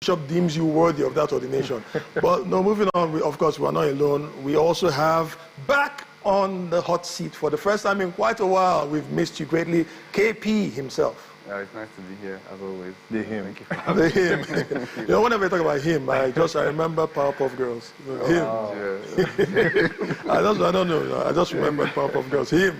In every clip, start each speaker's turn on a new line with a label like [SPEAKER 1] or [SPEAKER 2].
[SPEAKER 1] Bishop deems you worthy of that ordination. But no, moving on, of course, we are not alone. We also have back on the hot seat for the first time in quite a while. We've missed you greatly, KP himself.
[SPEAKER 2] It's nice to be here, as always.
[SPEAKER 3] The him.
[SPEAKER 2] Thank you for having me.
[SPEAKER 1] The him. You know, whenever I talk about him, I remember Powerpuff Girls. Him.
[SPEAKER 2] Wow.
[SPEAKER 1] I don't know. I just remember Powerpuff Girls. Him.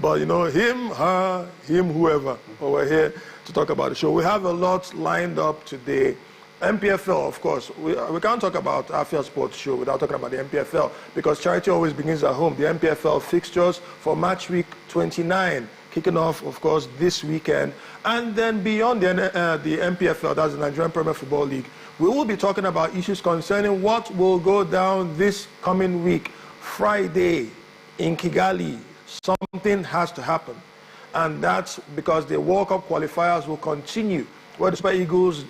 [SPEAKER 1] But you know, him, her, him, whoever. But we're here to talk about the show. We have a lot lined up today. MPFL, of course. We can't talk about Afia Sport Show without talking about the MPFL, because charity always begins at home. The MPFL fixtures for match week 29, kicking off, of course, this weekend. And then beyond the MPFL, that's the Nigerian Premier Football League, we will be talking about issues concerning what will go down this coming week. Friday in Kigali, something has to happen. And that's because the World Cup qualifiers will continue, where the Super Eagles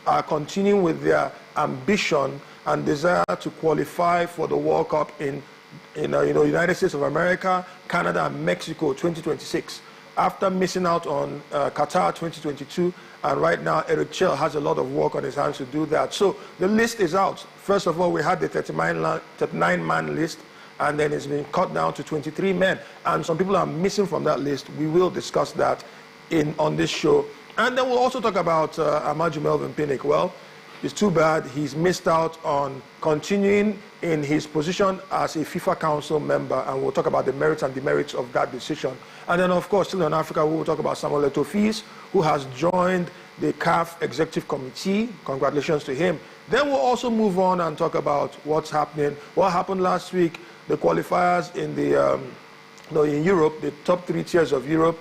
[SPEAKER 1] are continuing with their ambition and desire to qualify for the World Cup in United States of America, Canada, and Mexico 2026. After missing out on Qatar 2022, and right now Eric Chell has a lot of work on his hands to do that. So the list is out. First of all, we had the 39-man list, and then it's been cut down to 23 men. And some people are missing from that list. We will discuss that on this show. And then we'll also talk about Amaju Melvin Pinnick. Well, it's too bad he's missed out on continuing in his position as a FIFA Council member, and we'll talk about the merits and demerits of that decision. And then, of course, still in Africa, we will talk about Samuel Eto'o, who has joined the CAF Executive Committee. Congratulations to him. Then we'll also move on and talk about what's happening. What happened last week, the qualifiers in in Europe, the top 3 tiers of Europe,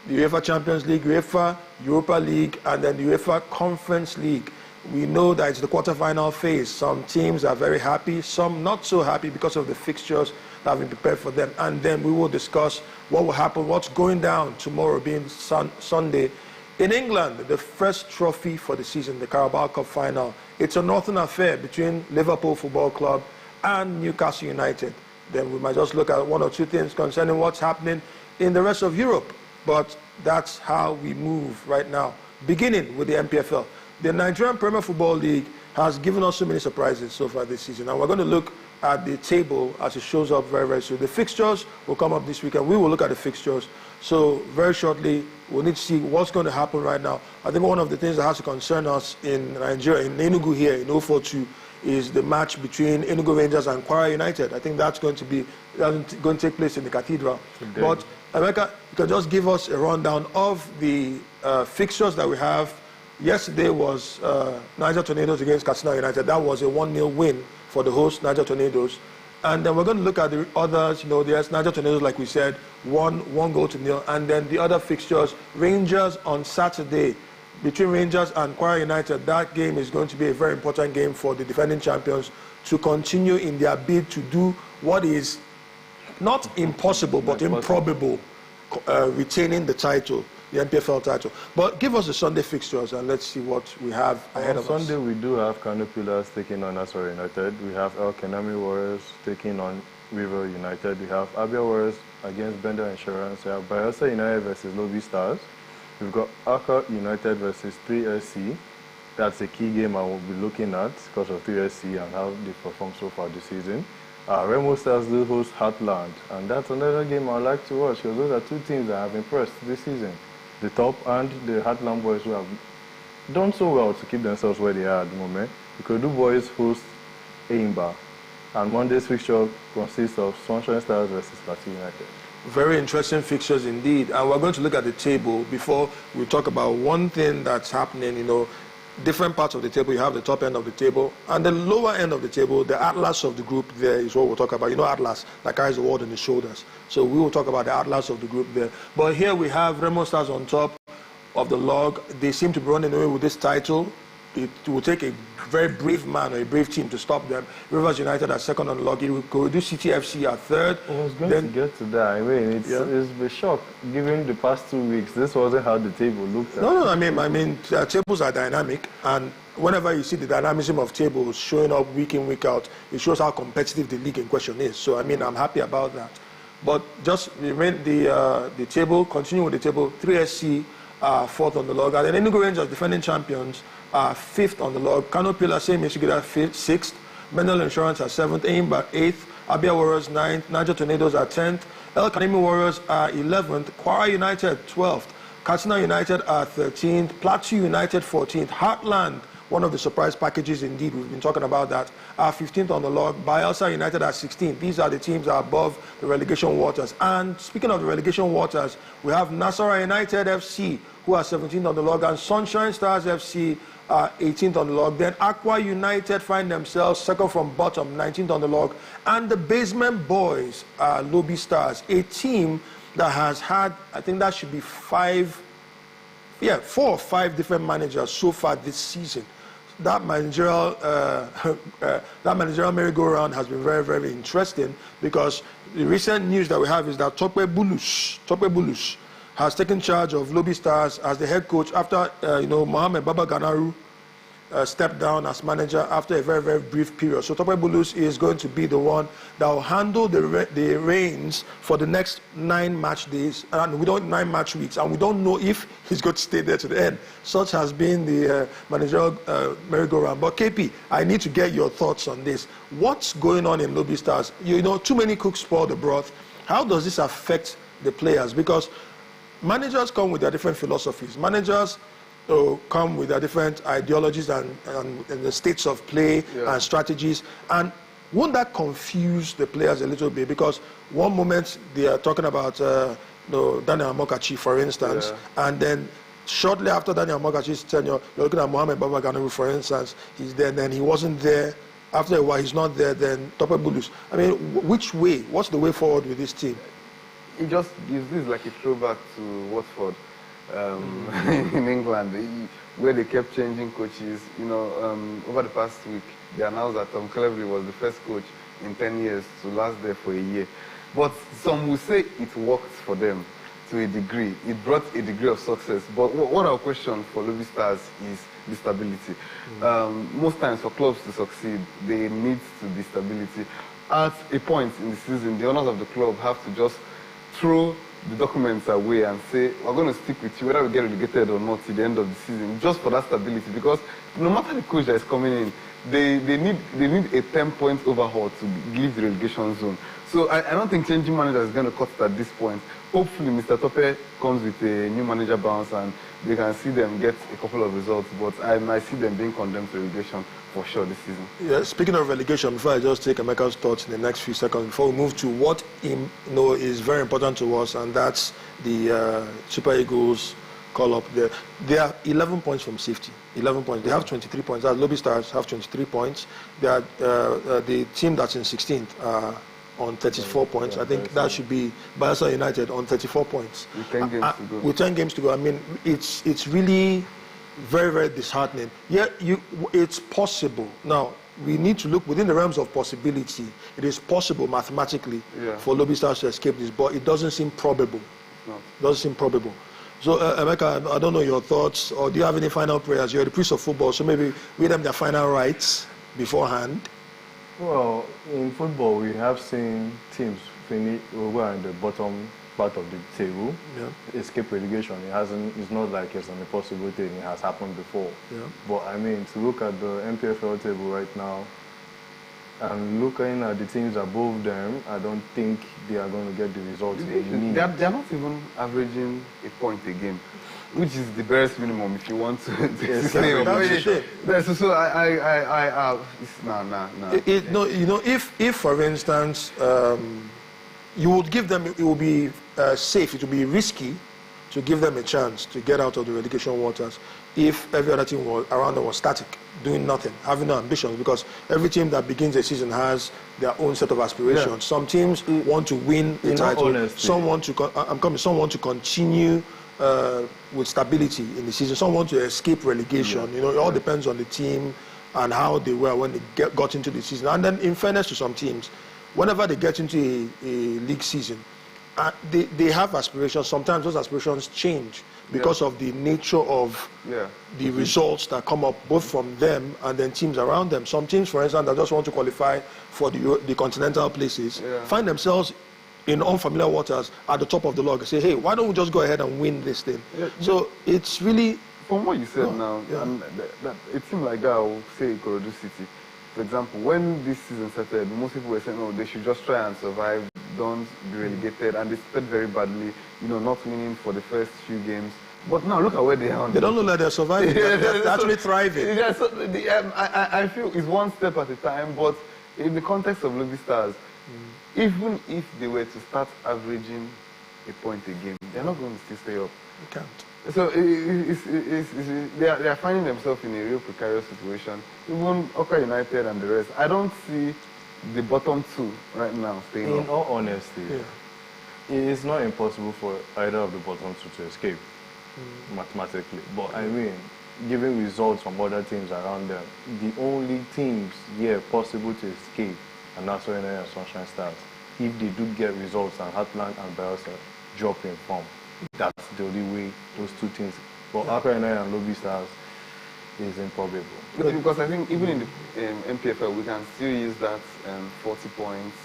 [SPEAKER 1] the UEFA Champions League, UEFA Europa League, and then the UEFA Conference League. We know that it's the quarterfinal phase. Some teams are very happy, some not so happy because of the fixtures that have been prepared for them. And then we will discuss what will happen, what's going down tomorrow being Sunday. In England, the first trophy for the season, the Carabao Cup final. It's a northern affair between Liverpool Football Club and Newcastle United. Then we might just look at one or two things concerning what's happening in the rest of Europe. But that's how we move right now, beginning with the MPFL. The Nigerian Premier Football League has given us so many surprises so far this season. And we're going to look at the table as it shows up very, very soon. The fixtures will come up this weekend. We will look at the fixtures. So very shortly, we'll need to see what's going to happen right now. I think one of the things that has to concern us in Nigeria, in Enugu here, in 042, is the match between Enugu Rangers and Kwara United. I think that's going to take place in the Cathedral. Today. But America, you can just give us a rundown of the fixtures that we have. Yesterday was Niger Tornadoes against Katsina United. That was a 1-0 win for the host, Niger Tornadoes. And then we're going to look at the others. You know, there's Niger Tornadoes, like we said, 1-0. And then the other fixtures, Rangers on Saturday. Between Rangers and Kwara United, that game is going to be a very important game for the defending champions to continue in their bid to do what is not impossible, but improbable, retaining the title, the MPFL title. But give us the Sunday fixtures and let's see what we have ahead of us.
[SPEAKER 3] On Sunday, we do have Kano Pillars taking on Asura United. We have El Kenami Warriors taking on River United. We have Abia Warriors against Bender Insurance. We have Bayelsa United versus Lobby Stars. We've got Accra United versus 3SC. That's a key game I will be looking at because of 3SC and how they performed so far this season. Remo Stars do host Heartland, and that's another game I'd like to watch because those are two teams that have impressed this season. The top and the Heartland boys who have done so well to keep themselves where they are at the moment. The Kodu boys host Eimba, and Monday's fixture consists of Sunshine Stars versus Plateau United.
[SPEAKER 1] Very interesting fixtures indeed. And we're going to look at the table before we talk about one thing that's happening. You know, different parts of the table. You have the top end of the table and the lower end of the table. The atlas of the group there is what we'll talk about. You know, atlas that carries the world on his shoulders. So we will talk about the atlas of the group there. But here we have Remo Stars on top of the log. They seem to be running away with this title. It will take a very brave man or a brave team to stop them. Rivers United are second on the log. It will go do CTFC at third.
[SPEAKER 3] I was going to get to that. I mean, it's a shock. Given the past 2 weeks, this wasn't how the table looked at.
[SPEAKER 1] No, I mean, tables are dynamic, and whenever you see the dynamism of tables showing up week in, week out, it shows how competitive the league in question is. So, I mean, I'm happy about that. But just remain the table, continue with the table. 3SC are 4th on the log. And then Enugu Rangers, defending champions, are 5th on the log. Kano Pillars, same issue, at 6th. Bendel Insurance are 7th. Eimba 8th. Abia Warriors 9th. Niger Tornadoes are 10th. El Kanemi Warriors are 11th. Kwara United 12th. Katsina United are 13th. Plateau United 14th. Heartland, one of the surprise packages indeed, we've been talking about that, are 15th on the log. Bayelsa United are 16th. These are the teams that are above the relegation waters. And speaking of the relegation waters, we have Nasarawa United FC, who are 17th on the log, and Sunshine Stars FC are 18th on the log. Then Aqua United find themselves second from bottom, 19th on the log. And the Basement Boys are Lobby Stars, a team that has had, I think that should be 4 or 5 different managers so far this season. That managerial merry-go-round has been very, very interesting, because the recent news that we have is that Tope Bulus has taken charge of Lobby Stars as the head coach after Mohamed Baba Ganaru stepped down as manager after a very, very brief period. So Tope Bulus is going to be the one that will handle the reins for the next 9 match days, and 9 match weeks, and we don't know if he's going to stay there to the end. Such has been the managerial merry-go-round. But KP, I need to get your thoughts on this. What's going on in Lobby Stars? Too many cooks spoil the broth. How does this affect the players? Because managers come with their different philosophies. Managers come with their different ideologies and the states of play and strategies. And won't that confuse the players a little bit? Because one moment they are talking about Daniel Amokachi, for instance, and then shortly after Daniel Amokachi's tenure, you're looking at Mohamed Baba Ganaru, for instance. He's there, and then he wasn't there. After a while, he's not there, then Tope Bulus. I mean, which way? What's the way forward with this team?
[SPEAKER 2] It just gives this like a throwback to Watford. In England, where they kept changing coaches. Over the past week, they announced that Tom Cleverley was the first coach in 10 years to last there for a year. But some will say it worked for them to a degree. It brought a degree of success. But what our question for Lobby Stars is the stability. Most times for clubs to succeed, they need to be stability. At a point in the season, the owners of the club have to just throw the documents away and say, we're going to stick with you whether we get relegated or not till the end of the season, just for that stability. Because no matter the coach that is coming in, they need a 10-point overhaul to leave the relegation zone. So I don't think changing manager is going to cut it at this point. Hopefully Mr. Tope comes with a new manager bounce and they can see them get a couple of results, but I might see them being condemned to relegation for sure this season. Yeah,
[SPEAKER 1] speaking of relegation, before I just take Emeka's thoughts in the next few seconds, before we move to what is very important to us, and that's the Super Eagles call-up there. They are 11 points from safety. 11 points. They have 23 points. That Lobby Stars have 23 points. They are the team that's in 16th on 34 points. I think that should be Bayelsa United on 34 points.
[SPEAKER 2] With 10 games to go.
[SPEAKER 1] With 10 games to go. I mean, it's really very, very disheartening. Yeah, it's possible. Now, we need to look within the realms of possibility. It is possible mathematically for Lobby Stars to escape this, but it doesn't seem probable.
[SPEAKER 2] No.
[SPEAKER 1] It doesn't seem probable. So, Emeka, I don't know your thoughts, or do you have any final prayers? You're the priest of football, so maybe read them their final rites beforehand.
[SPEAKER 3] Well, in football, we have seen teams finish over in the bottom part of the table, escape relegation. It's not like it's an impossible thing. It has happened before.
[SPEAKER 1] Yeah.
[SPEAKER 3] But I mean, to look at the MPFL table right now, and looking at the teams above them, I don't think they are going to get the results they need.
[SPEAKER 2] They're not even averaging a point a game, which is the barest minimum if you want to stay up.
[SPEAKER 1] If for instance, you would give them, it would be safe, it would be risky to give them a chance to get out of the relegation waters if every other team around them was static, doing nothing, having no ambitions, because every team that begins a season has their own set of aspirations. Yeah. Some teams want to win the title, some want to continue with stability in the season, some want to escape relegation. It all depends on the team and how they were when they got into the season. And then in fairness to some teams, whenever they get into a league season, they have aspirations. Sometimes those aspirations change because of the nature of the results that come up both from them and then teams around them. Some teams, for instance, that just want to qualify for the continental places find themselves in unfamiliar waters at the top of the log and say, hey, why don't we just go ahead and win this thing?
[SPEAKER 2] Yeah,
[SPEAKER 1] so it's really...
[SPEAKER 2] From what you said now, and that it seemed like that I will say Ikorodu City. For example, when this season started, most people were saying, oh, they should just try and survive, don't be relegated, and they started very badly, not winning for the first few games. But now look at where they are.
[SPEAKER 1] They don't look like they're surviving. They're actually thriving.
[SPEAKER 2] Yeah, so I feel it's one step at a time, but in the context of Lobby Stars, even if they were to start averaging a point a game, they're not going to still stay up.
[SPEAKER 1] They can't.
[SPEAKER 2] So they are finding themselves in a real precarious situation. Even Oka United and the rest, I don't see the bottom two right now staying up.
[SPEAKER 3] In all honesty, it is not impossible for either of the bottom two to escape mathematically. But I mean, given results from other teams around them, the only teams here possible to escape are Nassau United and Sunshine Stars. If they do get results and Heartland and Bielsa drop in form, that's the only way those two teams, for Afia and Lobby Stars, is improbable.
[SPEAKER 2] Because I think even in the MPFL, we can still use that 40 points.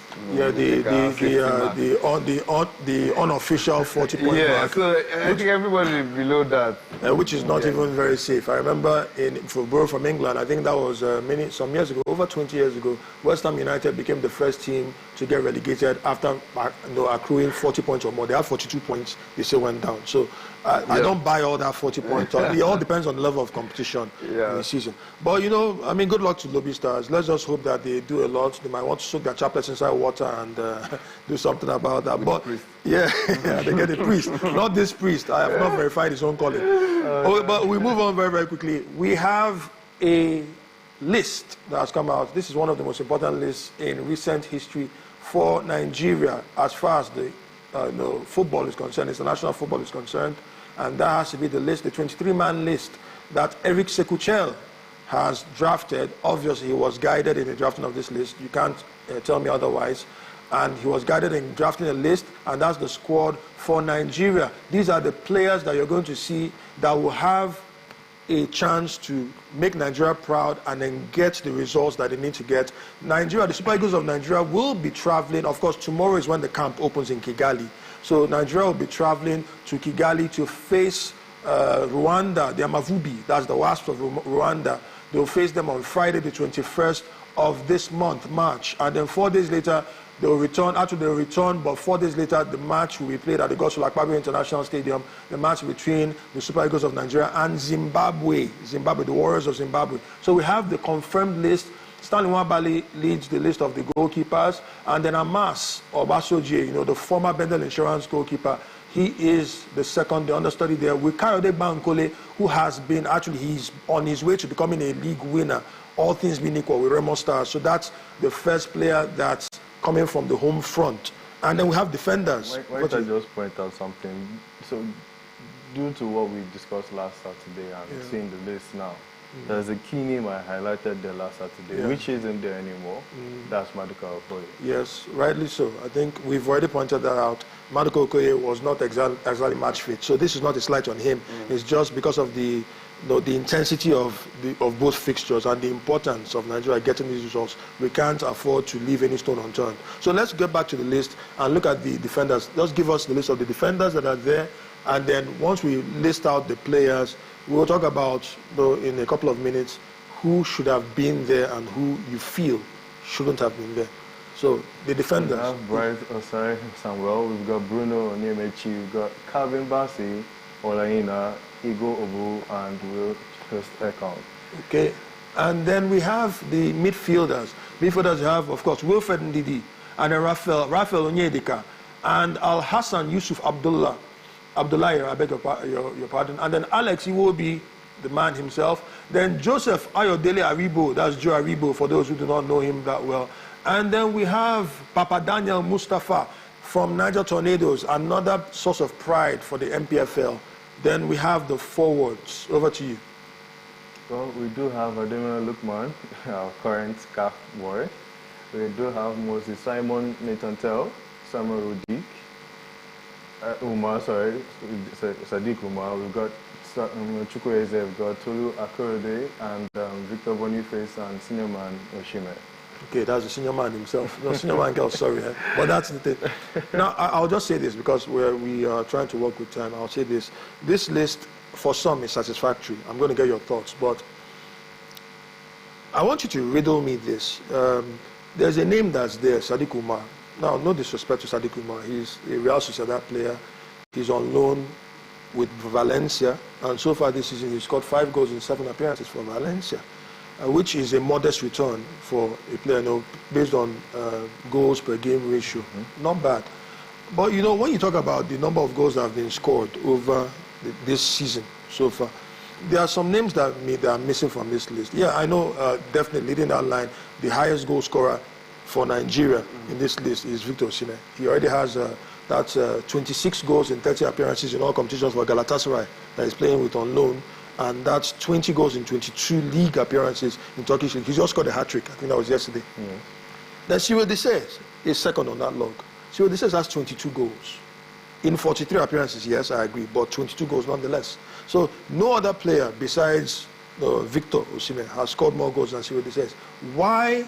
[SPEAKER 1] The unofficial 40-point mark.
[SPEAKER 2] So I think everybody below that.
[SPEAKER 1] Which is not even very safe. I remember in football from England, I think that was some years ago, over 20 years ago, West Ham United became the first team to get relegated after accruing 40 points or more. They have 42 points, they still went down. So I don't buy all that 40 points. It all depends on the level of competition in the season. But, good luck to Lobby Stars. Let's just hope that they do a lot. They might want to soak their chaplets inside water and do something about that. But they get a priest. Not this priest. I have not verified his own calling. But we move on very, very quickly. We have a list that has come out. This is one of the most important lists in recent history for Nigeria as far as the football is concerned, international football is concerned. And that has to be the list, the 23-man list that Eric Sekuchel has drafted. Obviously, he was guided in the drafting of this list. You can't tell me otherwise. And he was guided in drafting a list, and that's the squad for Nigeria. These are the players that you're going to see that will have a chance to make Nigeria proud and then get the results that they need to get. Nigeria, the Super Eagles of Nigeria will be traveling. Of course, tomorrow is when the camp opens in Kigali. So Nigeria will be traveling to Kigali to face Rwanda, the Amavubi, that's the Wasps of Rwanda. They'll face them on Friday, the 21st of this month, March. And then 4 days later, they'll return. Actually, they'll return, but 4 days later, the match will be played at the Godswill Akpabio International Stadium, the match between the Super Eagles of Nigeria and Zimbabwe, the Warriors of Zimbabwe. So we have the confirmed list. Stanley Nwabali leads the list of the goalkeepers, and then Amas Obasoje, the former Bendel Insurance goalkeeper, he is the second, the understudy there, with Kayode Bankole, who has been, he's on his way to becoming a league winner, all things being equal, with Remo Stars. So that's the first player that's coming from the home front. And then we have defenders.
[SPEAKER 3] Why don't I just point out something? So, due to what we discussed last Saturday and seeing the list now, there's a key name I highlighted there last Saturday, which isn't there anymore. That's Maduka Okoye.
[SPEAKER 1] Yes, rightly so. I think we've already pointed that out. Maduka Okoye was not exactly match fit. So this is not a slight on him. It's just because of the intensity of both fixtures and the importance of Nigeria getting these results. We can't afford to leave any stone unturned. So let's get back to the list and look at the defenders. Just give us the list of the defenders that are there, and then once we list out the players, we'll talk about, in a couple of minutes, who should have been there and who you feel shouldn't have been there. So the defenders.
[SPEAKER 3] We have Bright Osai Samuel, we've got Bruno Onyemaechi, we've got Calvin Bassey, Olaina, Igo Obu, and Will Ekong.
[SPEAKER 1] Okay, and then we have the midfielders. Midfielders you have, of course, Wilfred Ndidi, and then Raphael Onyedika, and Al Hassan Yusuf Abdullah, I beg your pardon, and then Alex Iwobi, the man himself, then Joseph Ayodele Aribo, that's Joe Aribo for those who do not know him that well, and then we have Papa Daniel Mustafa from Niger Tornadoes, another source of pride for the MPFL. Then we have the forwards. Over to you.
[SPEAKER 3] Well, we do have Ademina Lukman, our current CAF boy. We do have Moses Simon Natantel, Samuel Rudik, Sadiq Umar. We've got Chukwueze, we've got Tolu Akorede, and Victor Boniface and Cinnamon Oshime.
[SPEAKER 1] Okay, that's the senior man himself. No, senior man girl, sorry. But that's the thing. Now, I'll just say this because we are trying to work with time. I'll say this. This list, for some, is satisfactory. I'm going to get your thoughts. But I want you to riddle me this. There's a name that's there, Sadiq Umar. Now, no disrespect to Sadiq Umar. He's a Real Sociedad player. He's on loan with Valencia. And so far this season, he's scored 5 goals in 7 appearances for Valencia. Which is a modest return for a player, based on goals per game ratio. Not bad. But, when you talk about the number of goals that have been scored over this season so far, there are some names that are missing from this list. Yeah, I know, definitely leading that line, the highest goal scorer for Nigeria in this list is Victor Osimhen. He already has 26 goals in 30 appearances in all competitions for Galatasaray that he's playing with on loan. And that's 20 goals in 22 league appearances in Turkish league. He just got a hat-trick. I think that was yesterday. Then Ciro Desses is second on that log. Ciro Desses has 22 goals. In 43 appearances, yes, I agree, but 22 goals nonetheless. So no other player besides Victor Osimhen has scored more goals than Ciro Desses. Why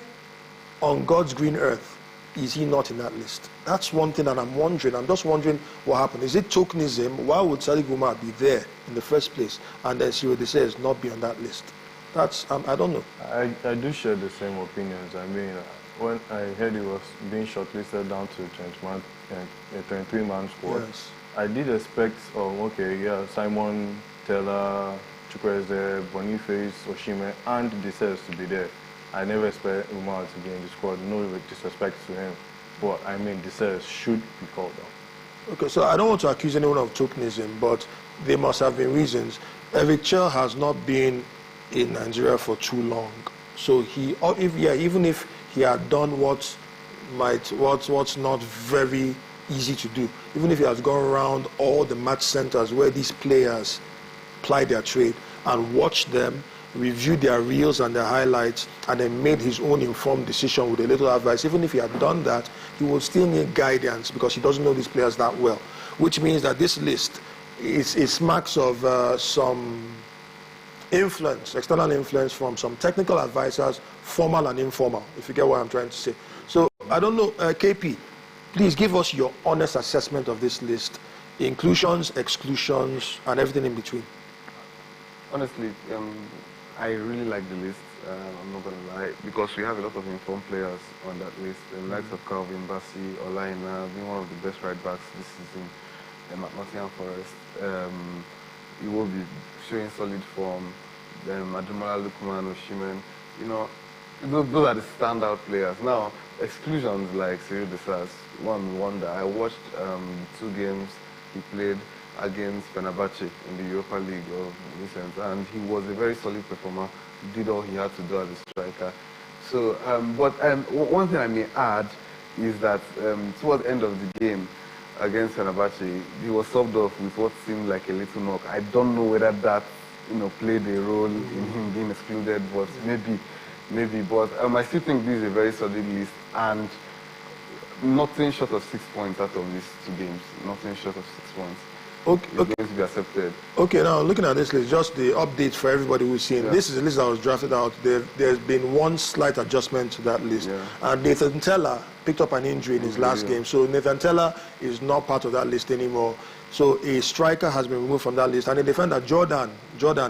[SPEAKER 1] on God's green earth is he not in that list? That's one thing that I'm wondering. I'm just wondering what happened. Is it tokenism? Why would Sadiq Umar be there in the first place and then Ciro Desses not be on that list? That's, I don't know.
[SPEAKER 3] I do share the same opinions. I mean, when I heard he was being shortlisted down to a 23-man squad,
[SPEAKER 1] Yes.
[SPEAKER 3] I did expect, Simon, Teller, Chukwueze, Boniface, Osimhen, and Desses to be there. I never expect Umar to be in the squad, no disrespect to him. But I mean, Desses should be called up.
[SPEAKER 1] Okay, so I don't want to accuse anyone of tokenism, but there must have been reasons. Eric Chell has not been in Nigeria for too long. So even if he had done what's not very easy to do, even if he has gone around all the match centers where these players ply their trade and watched them, reviewed their reels and their highlights, and then made his own informed decision with a little advice. Even if he had done that, he would still need guidance because he doesn't know these players that well. Which means that this list is marks of some influence, external influence from some technical advisors, formal and informal, if you get what I'm trying to say. So, I don't know, KP, please give us your honest assessment of this list, inclusions, exclusions, and everything in between.
[SPEAKER 2] Honestly, I really like the list. I'm not going to lie, because we have a lot of informed players on that list. The likes of Calvin Bassey, Olaina, being one of the best right backs this season at Nottingham Forest. He will be showing solid form. Then Ademola Lookman, Osimhen, those are the standout players. Now, exclusions like Ciro Desses, one wonder. I watched 2 games he played against Fenerbahce in the Europa League of recent, and he was a very solid performer, did all he had to do as a striker. So, one thing I may add is that towards the end of the game against Fenerbahce, he was subbed off with what seemed like a little knock. I don't know whether that played a role in him being excluded, but maybe. But I still think this is a very solid list, and nothing short of 6 points out of these 2 games. Nothing short of 6 points.
[SPEAKER 1] Okay.
[SPEAKER 2] It's going to be accepted.
[SPEAKER 1] Okay, now looking at this list, just the updates for everybody who's seen. Yeah. This is a list that was drafted out. There's been one slight adjustment to that list. Yeah. And Nathan Teller picked up an injury in his last game. So Nathan Teller is not part of that list anymore. So a striker has been removed from that list. And a defender, Jordan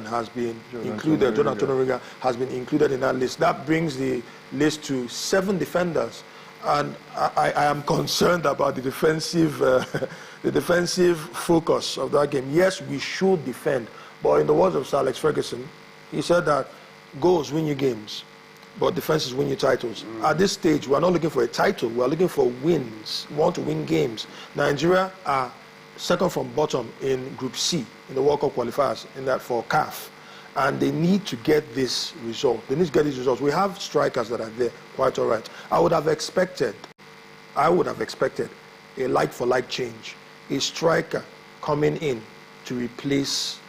[SPEAKER 1] has been included. Jordan Tonoriga has been included in that list. That brings the list to 7 defenders. And I am concerned about the defensive focus of that game. Yes, we should defend, but in the words of Sir Alex Ferguson, he said that goals win you games, but defenses win you titles. At this stage, we are not looking for a title. We are looking for wins. We want to win games. Nigeria are second from bottom in Group C in the World Cup qualifiers in that for CAF. And they need to get this result. They need to get these results. We have strikers that are there, quite all right. I would have expected a like-for-like change. A striker coming in to replace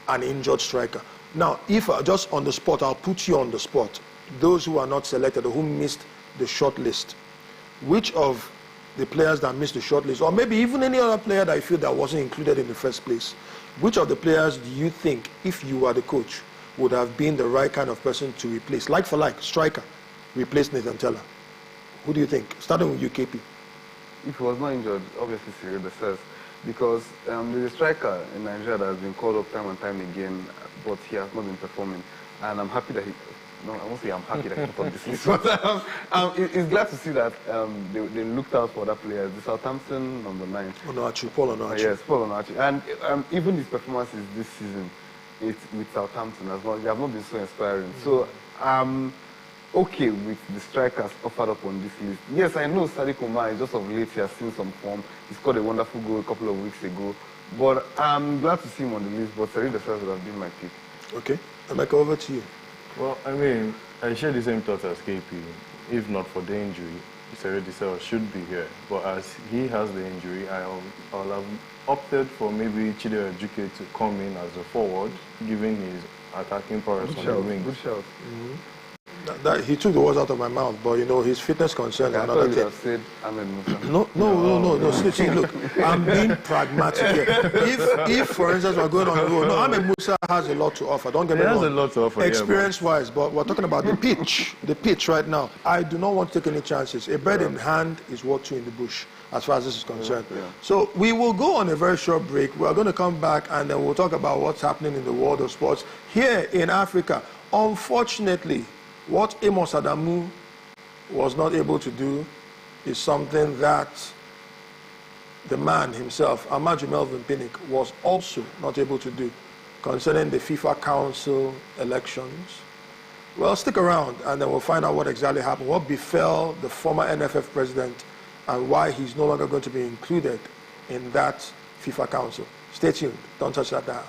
[SPEAKER 1] an injured striker. Now, if just on the spot, I'll put you on the spot. Those who are not selected or who missed the short list, which of the players that missed the short list, or maybe even any other player that you feel that wasn't included in the first place, which of the players do you think, if you were the coach, would have been the right kind of person to replace, like for like, striker, replace Nathan Teller? Who do you think? Starting with UKP.
[SPEAKER 2] If he was not injured, obviously Cyril Desess, because there's a striker in Nigeria that has been called up time and time again, but he has not been performing. And I'm happy that he, no, I won't say I'm happy that he put on this list, but it's glad to see that they looked out for that player. The Southampton number 9.
[SPEAKER 1] Paul Onoachu.
[SPEAKER 2] Yes, Paul Onoachu. And even his performances this season with Southampton they have not been so inspiring. So okay with the strikers offered up on this list. Yes, I know Sadiq Umar is just of late, he has seen some form. He scored a wonderful goal a couple of weeks ago. But I'm glad to see him on the list, but Cyril Desess would have been my pick.
[SPEAKER 1] Okay. Emeka, over to you.
[SPEAKER 3] Well, I mean, I share the same thoughts as KP. If not for the injury, Cyril Desess should be here. But as he has the injury, I'll have opted for maybe Chidera Ejuke to come in as a forward, given his attacking prowess on the wing.
[SPEAKER 2] Good shout.
[SPEAKER 1] He took the words out of my mouth, but you know his fitness concerns are another thing.
[SPEAKER 2] Said Ahmed Musa.
[SPEAKER 1] No. See, look, I'm being pragmatic here. If for instance, we're going on the road, no, Ahmed Musa has a lot to offer. Don't get me wrong.
[SPEAKER 3] He has a lot to offer,
[SPEAKER 1] experience-wise, but we're talking about the pitch right now. I do not want to take any chances. A bird in hand is worth two in the bush, as far as this is concerned.
[SPEAKER 2] Yeah.
[SPEAKER 1] So we will go on a very short break. We're going to come back and then we'll talk about what's happening in the world of sports here in Africa. Unfortunately, what Amos Adamu was not able to do is something that the man himself, Amaju Melvin Pinnick, was also not able to do concerning the FIFA Council elections. Well, stick around and then we'll find out what exactly happened, what befell the former NFF president and why he's no longer going to be included in that FIFA Council. Stay tuned. Don't touch that dial.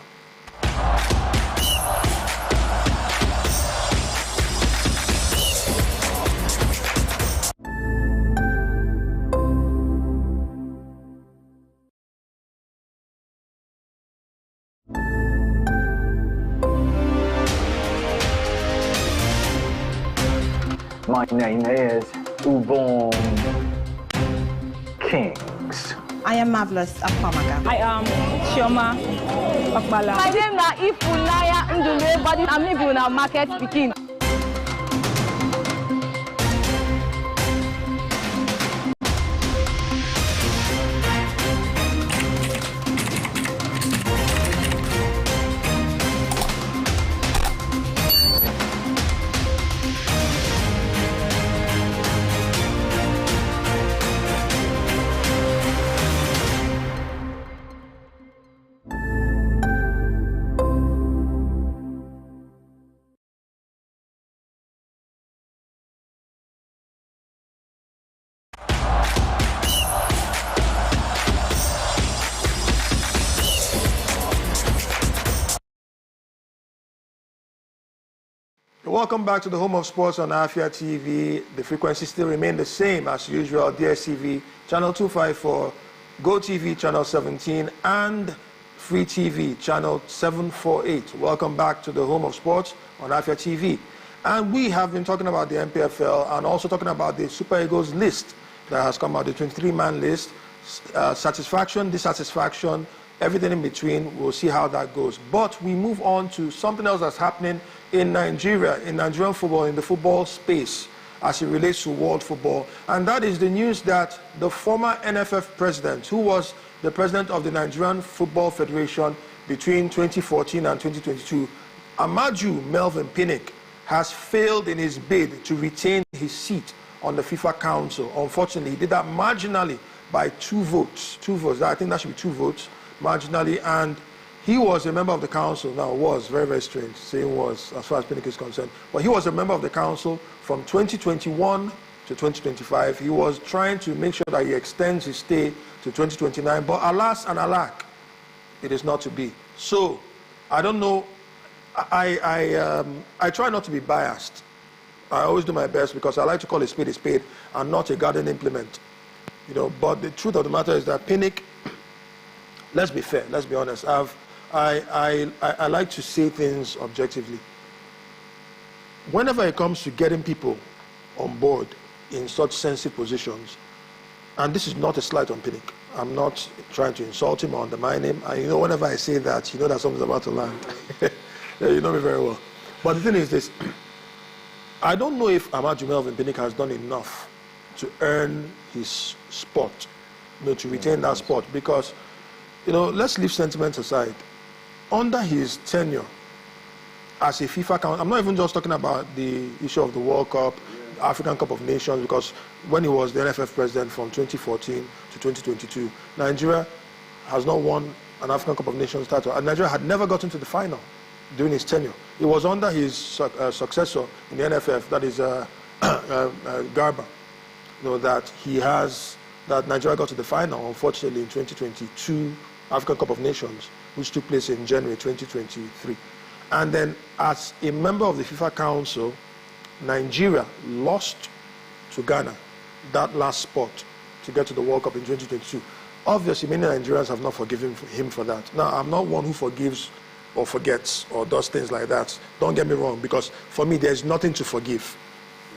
[SPEAKER 4] My name is Ubon Kings.
[SPEAKER 5] I am Marvelous Akwamaga.
[SPEAKER 6] I am Chioma Akbala.
[SPEAKER 7] My name is Ifunaya Ndule, but I'm living in market speaking.
[SPEAKER 1] Welcome back to the home of sports on Afia TV. The frequencies still remain the same as usual. DSTV channel 254, GoTV channel 17, and Free TV channel 748. Welcome back to the home of sports on Afia TV. And we have been talking about the MPFL and also talking about the Super Eagles list that has come out, the 23-man list. Satisfaction, dissatisfaction, everything in between. We'll see how that goes. But we move on to something else that's happening in Nigeria, in Nigerian football, in the football space as it relates to world football. And that is the news that the former NFF president, who was the president of the Nigerian Football Federation between 2014 and 2022, Amaju Melvin Pinnick, has failed in his bid to retain his seat on the FIFA Council. Unfortunately, he did that marginally by 2 votes. 2 votes. I think that should be 2 votes, marginally. And he was a member of the council. Now, was very, very strange saying was, as far as Pinnick is concerned. But he was a member of the council from 2021 to 2025. He was trying to make sure that he extends his stay to 2029. But alas and alack, it is not to be. So, I don't know. I try not to be biased. I always do my best because I like to call a spade and not a garden implement. You know, but the truth of the matter is that Pinnick, let's be fair, let's be honest. I like to say things objectively. Whenever it comes to getting people on board in such sensitive positions, and this is not a slight on Pinnick, I'm not trying to insult him or undermine him. And you know, whenever I say that, you know that something's about to land. Yeah, you know me very well. But the thing is this, I don't know if Ahmad Melvin Pinnick has done enough to earn his spot, to retain that spot, because, let's leave sentiments aside. Under his tenure as a FIFA council, I'm not even just talking about the issue of the World Cup, African Cup of Nations, because when he was the NFF president from 2014 to 2022, Nigeria has not won an African Cup of Nations title, and Nigeria had never gotten to the final during his tenure. It was under his successor in the NFF, that is Garba, that Nigeria got to the final, unfortunately, in 2022 African Cup of Nations, which took place in January 2023. And then, as a member of the FIFA Council, Nigeria lost to Ghana that last spot to get to the World Cup in 2022. Obviously, many Nigerians have not forgiven him for that. Now, I'm not one who forgives or forgets or does things like that. Don't get me wrong, because for me, there's nothing to forgive.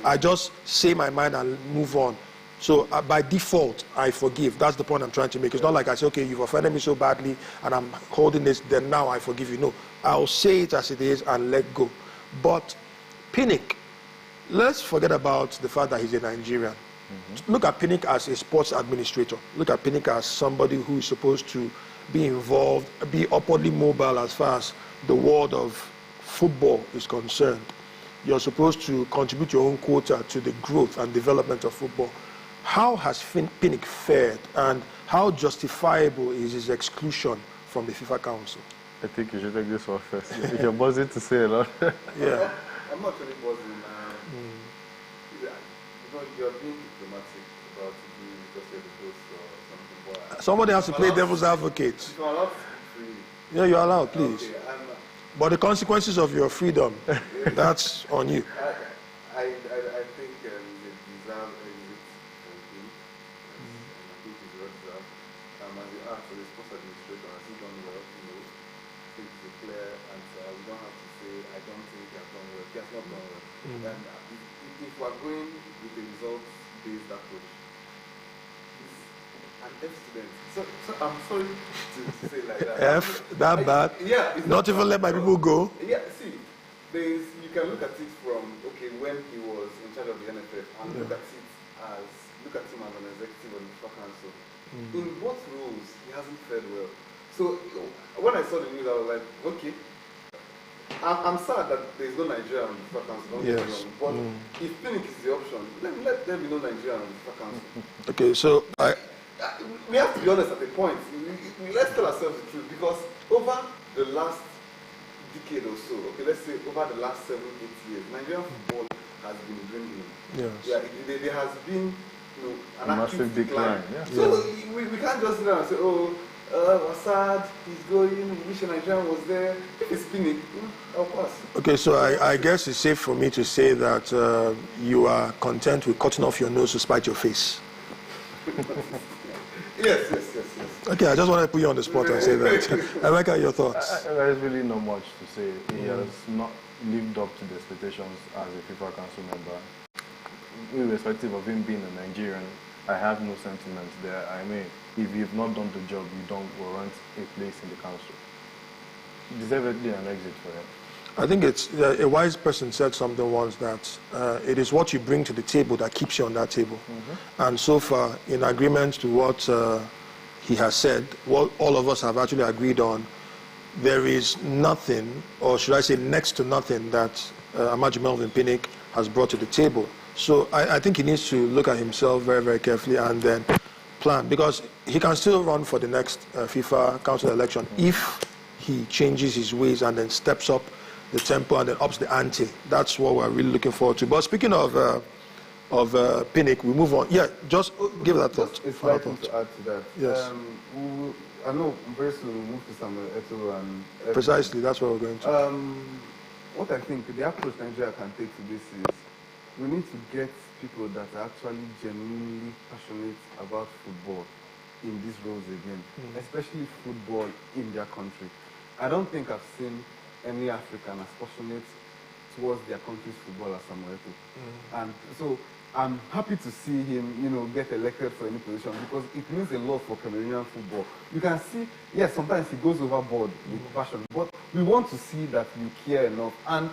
[SPEAKER 1] I just say my mind and move on. So by default, I forgive. That's the point I'm trying to make. It's not like I say, okay, you've offended me so badly and I'm holding this, then now I forgive you. No, I'll say it as it is and let go. But Pinnick, let's forget about the fact that he's a Nigerian. Look at Pinnick as a sports administrator. Look at Pinnick as somebody who is supposed to be involved, be upwardly mobile as far as the world of football is concerned. You're supposed to contribute your own quota to the growth and development of football. How has Pinnick fared, and how justifiable is his exclusion from the FIFA Council?
[SPEAKER 3] I think you should take this one first. You're buzzing to say a lot.
[SPEAKER 1] Yeah.
[SPEAKER 2] I'm not really buzzing. You're being diplomatic about it because you're the host or something. But
[SPEAKER 1] Somebody has to play devil's advocate.
[SPEAKER 2] if you're allowed to free.
[SPEAKER 1] Yeah, you're allowed, please.
[SPEAKER 2] Okay,
[SPEAKER 1] But the consequences of your freedom, that's on you.
[SPEAKER 2] I think it's a deserved exit for him. I think he's well deserved. As you asked, for the sports administrator, has he done well? No. I think it's a clear answer. We don't have to say, I don't think he has done well. He has not done well. And if we are going with the results-based approach, he's an F student. So I'm sorry to say like that.
[SPEAKER 1] F, that bad?
[SPEAKER 2] Yeah.
[SPEAKER 1] Not even let my people go?
[SPEAKER 2] Yeah, see, you can look at it from, okay, when he was in charge of the NFF, and look at him as an executive on the FIFA Council. In both roles, he hasn't fared well. So when I saw the news, I was like, okay, I'm sad that there's no Nigeria on the FIFA Council. Don't get me wrong. But if Pinnick is the option, let there be no Nigeria on the FIFA Council.
[SPEAKER 1] Okay, so
[SPEAKER 2] we have to be honest at the point. Let's tell ourselves the truth, because over the last decade or so, okay, let's say over the last 7-8 years, Nigerian football has been dwindling.
[SPEAKER 1] Yes.
[SPEAKER 2] Yeah, there has been an
[SPEAKER 3] massive decline. Yeah.
[SPEAKER 2] So we can't just sit down and say, oh, Assad, he's going, we wish Nigeria was there. If it's Pinnick, of course.
[SPEAKER 1] Okay, so I guess it's safe for me to say that you are content with cutting off your nose to spite your face.
[SPEAKER 2] Yes.
[SPEAKER 1] Okay, I just want to put you on the spot and say that. Emeka, your thoughts?
[SPEAKER 3] There's really not much to say. He has not lived up to the expectations as a FIFA Council member. Irrespective of him being a Nigerian, I have no sentiments there. I mean, if you've not done the job, you don't warrant a place in the council. Deservedly an exit for him.
[SPEAKER 1] I think it's a wise person said something once that it is what you bring to the table that keeps you on that table. And so far, in agreement to what he has said, what all of us have actually agreed on, there is nothing, or should I say next to nothing, that Ahmad Melvin Pinnick has brought to the table. So I think he needs to look at himself very, very carefully and then plan, because he can still run for the next FIFA Council election if he changes his ways and then steps up the tempo and then ups the ante. That's what we're really looking forward to. But speaking of Pinnick, we move on. Yeah, just give that thought.
[SPEAKER 2] It's like to add to that.
[SPEAKER 1] Yes.
[SPEAKER 2] I know very soon we'll move to Samuel Eto'o and
[SPEAKER 1] Precisely, that's what we're going to.
[SPEAKER 2] What I think the approach Nigeria can take to this is we need to get people that are actually genuinely passionate about football in these roles again, especially football in their country. I don't think I've seen any African as passionate towards their country's football as Samuel Eto'o. And so I'm happy to see him, get elected for any position, because it means a lot for Cameroonian football. You can see, yes, sometimes he goes overboard with passion, but we want to see that you care enough. And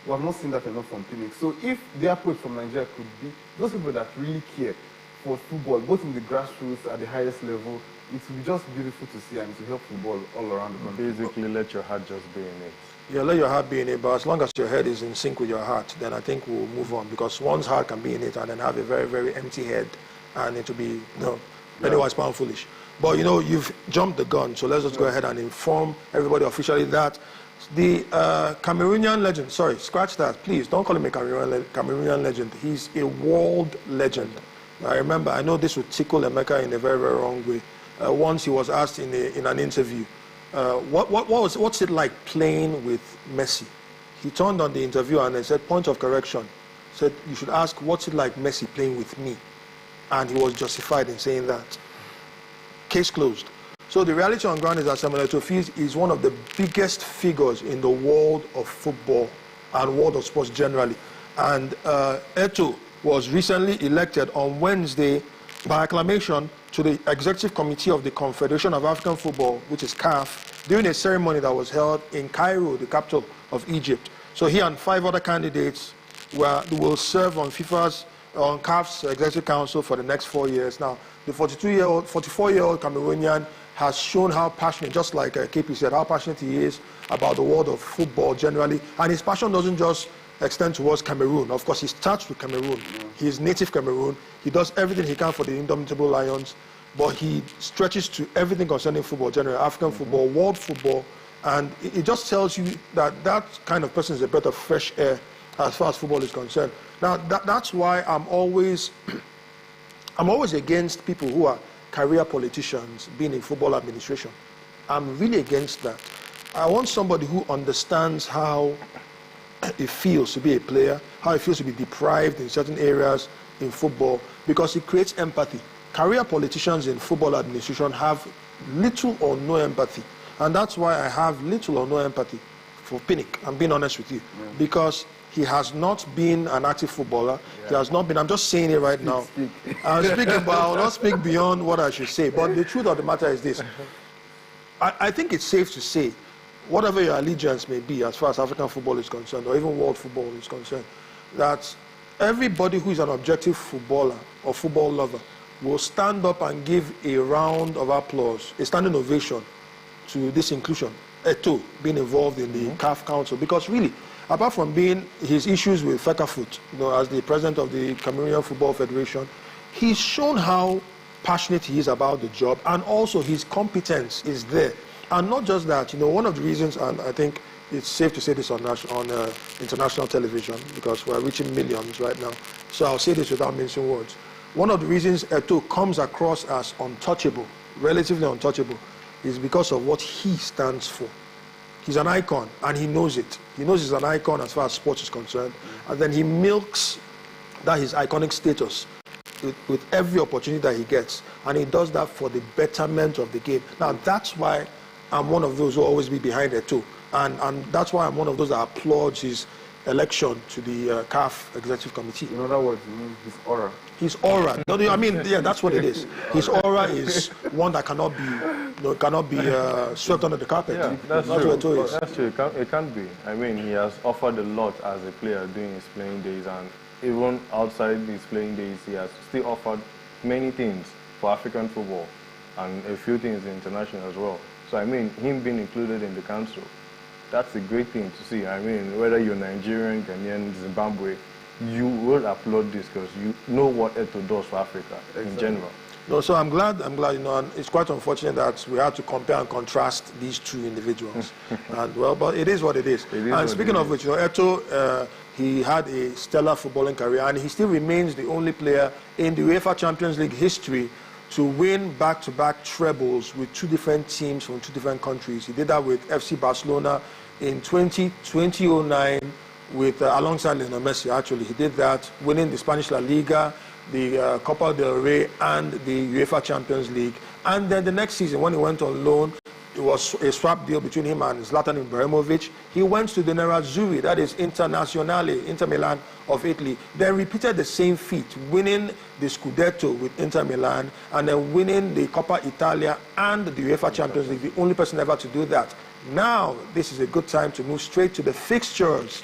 [SPEAKER 2] we have not seen that enough from Phoenix. So if the approach from Nigeria could be those people that really care for football, both in the grassroots at the highest level, it will be just beautiful to see, and it will help football all around the country.
[SPEAKER 3] Basically, let your heart just be in it.
[SPEAKER 1] Yeah, let your heart be in it, but as long as your head is in sync with your heart, then I think we'll move on, because one's heart can be in it and then have a very, very empty head, and it will be, anyway, pound foolish. But, you've jumped the gun, so let's just go ahead and inform everybody officially that the Cameroonian legend, sorry, scratch that, please, don't call him a Cameroonian legend. He's a world legend. I know this would tickle Emeka in a very, very wrong way. Once he was asked in an interview, what's it like playing with Messi? He turned on the interview and he said, point of correction. Said, you should ask, what's it like Messi playing with me? And he was justified in saying that. Case closed. So the reality on ground is that Samuel Eto'o is one of the biggest figures in the world of football and world of sports generally. And Eto'o was recently elected on Wednesday by acclamation to the Executive Committee of the Confederation of African Football, which is CAF, during a ceremony that was held in Cairo, the capital of Egypt. So he and 5 other candidates will serve on CAF's Executive Council for the next 4 years. Now, the 44-year-old Cameroonian has shown how passionate, just like KP said, how passionate he is about the world of football generally. And his passion doesn't just extend towards Cameroon. Of course, he starts with Cameroon. He is native Cameroon. He does everything he can for the Indomitable Lions, but he stretches to everything concerning football, generally African football, world football, and it just tells you that that kind of person is a breath of fresh air as far as football is concerned. Now, that's why I'm always against people who are career politicians being in football administration. I'm really against that. I want somebody who understands how it feels to be a player, how it feels to be deprived in certain areas in football, because it creates empathy. Career politicians in football administration have little or no empathy. And that's why I have little or no empathy for Pinnick, I'm being honest with you. Because he has not been an active footballer. He has not been, I'm just saying it right now. I'm speaking, but I will not speak beyond what I should say. But the truth of the matter is this. I think it's safe to say, whatever your allegiance may be as far as African football is concerned, or even world football is concerned, that everybody who is an objective footballer or football lover will stand up and give a round of applause, a standing ovation to this inclusion, Eto'o being involved in the CAF Council. Because really, apart from being his issues with Fecafoot, as the president of the Cameroonian Football Federation, he's shown how passionate he is about the job, and also his competence is there. And not just that, one of the reasons, and I think it's safe to say this on international television, because we're reaching millions right now, so I'll say this without mincing words. One of the reasons Eto'o comes across as untouchable, relatively untouchable, is because of what he stands for. He's an icon, and he knows it. He knows he's an icon as far as sports is concerned, and then he milks that his iconic status with every opportunity that he gets, and he does that for the betterment of the game. Now, that's why I'm one of those who always be behind Eto'o, and that's why I'm one of those that applauds his election to the CAF Executive Committee.
[SPEAKER 2] In other words, his aura.
[SPEAKER 1] His aura. No, I mean, yeah, that's what it is. His aura is one that cannot be swept under the carpet.
[SPEAKER 3] Yeah, that's true. That's true. It can't be. I mean, he has offered a lot as a player during his playing days, and even outside his playing days, he has still offered many things for African football and a few things international as well. So, I mean, him being included in the council, that's a great thing to see. I mean, whether you're Nigerian, Ghanaian, Zimbabwe, you will applaud this because you know what Eto'o does for Africa in general. No,
[SPEAKER 1] so I'm glad, and it's quite unfortunate that we have to compare and contrast these two individuals. But it is what it is. And speaking of which, Eto'o, he had a stellar footballing career, and he still remains the only player in the UEFA Champions League history to win back-to-back trebles with 2 different teams from 2 different countries. He did that with FC Barcelona in 2009 with alongside Lionel Messi. Actually, he did that, winning the Spanish La Liga, the Copa del Rey, and the UEFA Champions League. And then the next season, when he went on loan, it was a swap deal between him and Zlatan Ibrahimovic. He went to the Nerazzurri, that is Internazionale, Inter Milan of Italy. Then repeated the same feat, winning the Scudetto with Inter Milan, and then winning the Coppa Italia and the UEFA Champions League, the only person ever to do that. Now, this is a good time to move straight to the fixtures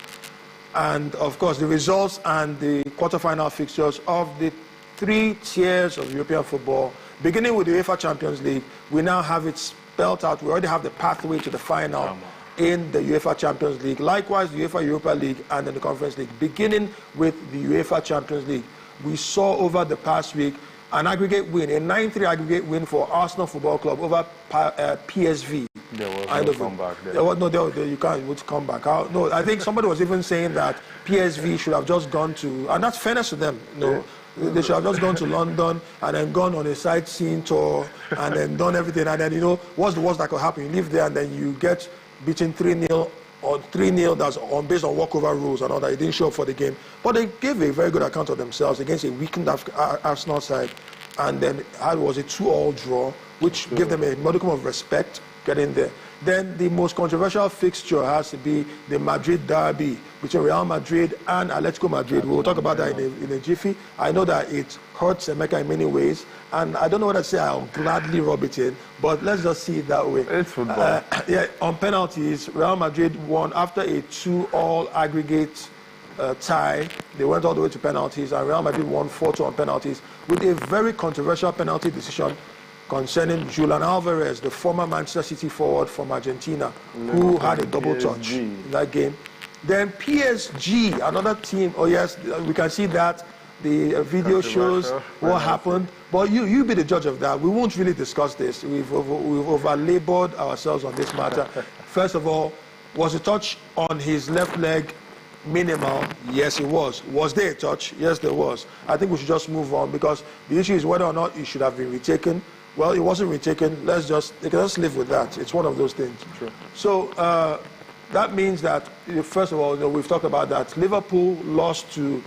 [SPEAKER 1] And, of course, the results and the quarterfinal fixtures of the 3 tiers of European football, beginning with the UEFA Champions League, we now have it spelled out. We already have the pathway to the final in the UEFA Champions League. Likewise, the UEFA Europa League and then the Conference League. Beginning with the UEFA Champions League, we saw over the past week an aggregate win, a 9-3 aggregate win for Arsenal Football Club over PSV.
[SPEAKER 3] There was no comeback there.
[SPEAKER 1] You can't come back. No, I think somebody was even saying that PSV should have just gone to, and that's fairness to them. No, they should have just gone to London and then gone on a sightseeing tour and then done everything. And then, what's the worst that could happen? You live there and then you get beaten 3-0 or 3-0 that's based on walkover rules and all that. They didn't show up for the game. But they gave a very good account of themselves against a weakened Arsenal side. And then it was a 2-2 draw, which gave them a modicum of respect getting there. Then the most controversial fixture has to be the Madrid derby between Real Madrid and Atletico Madrid. We'll talk about that in a jiffy. I know that it hurts Emeka in many ways, and I don't know what to say. I'll gladly rub it in, but let's just see it that way.
[SPEAKER 3] It's football.
[SPEAKER 1] On penalties, Real Madrid won after a 2-2 aggregate tie. They went all the way to penalties, and Real Madrid won 4-2 on penalties with a very controversial penalty decision concerning Julian Alvarez, the former Manchester City forward from Argentina, who had a double touch in that game. Then PSG, another team. Oh yes, we can see that. The video shows what happened. But you be the judge of that. We won't really discuss this. We've over-labored ourselves on this matter. First of all, was a touch on his left leg minimal? Yes, it was. Was there a touch? Yes, there was. I think we should just move on because the issue is whether or not it should have been retaken. Well, it wasn't retaken. They can just live with that. It's one of those things.
[SPEAKER 3] Sure.
[SPEAKER 1] So that means that, first of all, we've talked about that. Liverpool lost to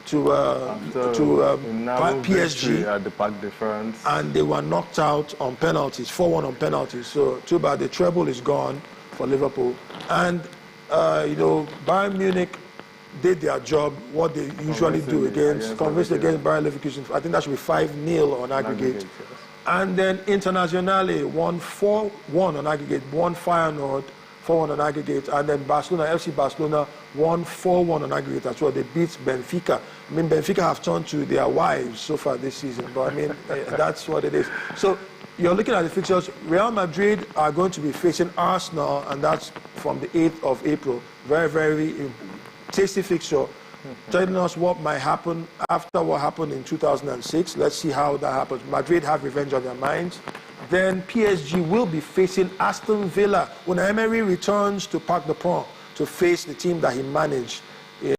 [SPEAKER 1] PSG
[SPEAKER 3] at the Parc de France,
[SPEAKER 1] and they were knocked out on penalties, 4-1 on penalties. So too bad. The treble is gone for Liverpool. And Bayern Munich did their job, what they usually do against Bayer Leverkusen. I think that should be 5-0 on aggregate. Yes. And then Internazionale won 4-1 on aggregate, won Feyenoord 4-1 on aggregate, and then FC Barcelona won 4-1 on aggregate as well. They beat Benfica. I mean, Benfica have turned to their wives so far this season, but I mean, that's what it is. So you're looking at the fixtures. Real Madrid are going to be facing Arsenal, and that's from the 8th of April. Very, very tasty fixture. Telling us what might happen after what happened in 2006. Let's see how that happens. Madrid have revenge on their minds. Then PSG will be facing Aston Villa when Emery returns to Parc des Princes to face the team that he managed in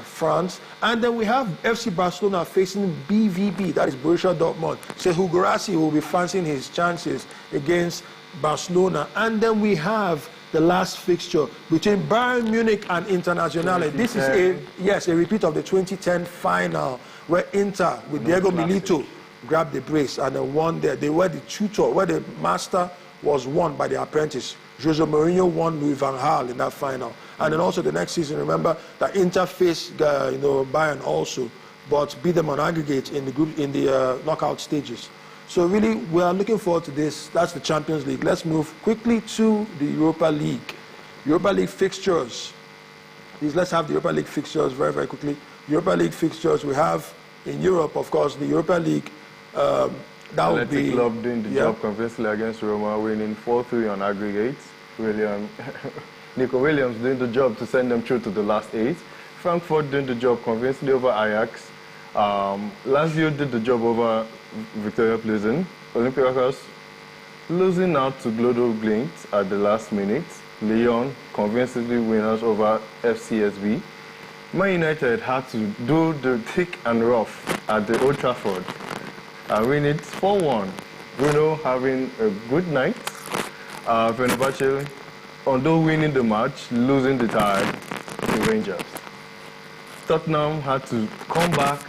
[SPEAKER 1] France. And then we have FC Barcelona facing BVB, that is Borussia Dortmund. Serhou Guirassy will be fancying his chances against Barcelona. And then we have the last fixture between Bayern Munich and Internazionale. This is a repeat of the 2010 final where Inter with Diego Milito grabbed the brace and then won there. They were the tutor, where the master was won by the apprentice. Jose Mourinho won Louis van Gaal in that final. And then also the next season, remember that Inter faced Bayern also, but beat them on aggregate in the knockout stages. So really, we are looking forward to this. That's the Champions League. Let's move quickly to the Europa League. Europa League fixtures. Please, let's have the Europa League fixtures very, very quickly. Europa League fixtures we have in Europe, of course, the Europa League. That would be
[SPEAKER 3] Club doing the job convincingly against Roma, winning 4-3 on aggregate. Nico Williams doing the job to send them through to the last 8. Frankfurt doing the job convincingly over Ajax. Lazio did the job over Victoria Plzen. Olympiacos losing out to Glodo Glint at the last minute. Lyon convincingly winners over FCSB. Man United had to do the thick and rough at the Old Trafford and win it 4-1. Bruno having a good night. Fenerbahce, although winning the match, losing the tie to Rangers. Tottenham had to come back,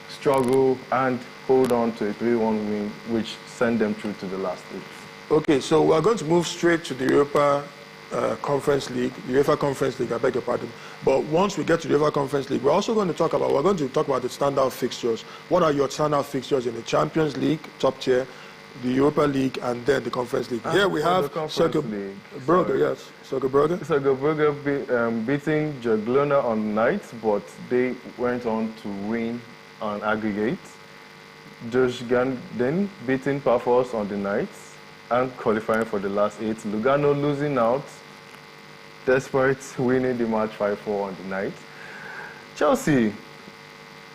[SPEAKER 3] struggle, and hold on to a 3-1 win, which sent them through to the last 8.
[SPEAKER 1] Okay, so we're going to move straight to the UEFA Conference League, the UEFA Conference League, I beg your pardon. But once we get to the UEFA Conference League, we're going to talk about the standout fixtures. What are your standout fixtures in the Champions League, top tier, the Europa League, and then the Conference League. Here we have Sergio Brugge, yes. Sergio Brugge.
[SPEAKER 3] Sergio Brugge beating Jagiellona on night, but they went on to win on aggregate. Josh then beating Pafos on the night and qualifying for the last 8. Lugano losing out despite winning the match 5-4 on the night. Chelsea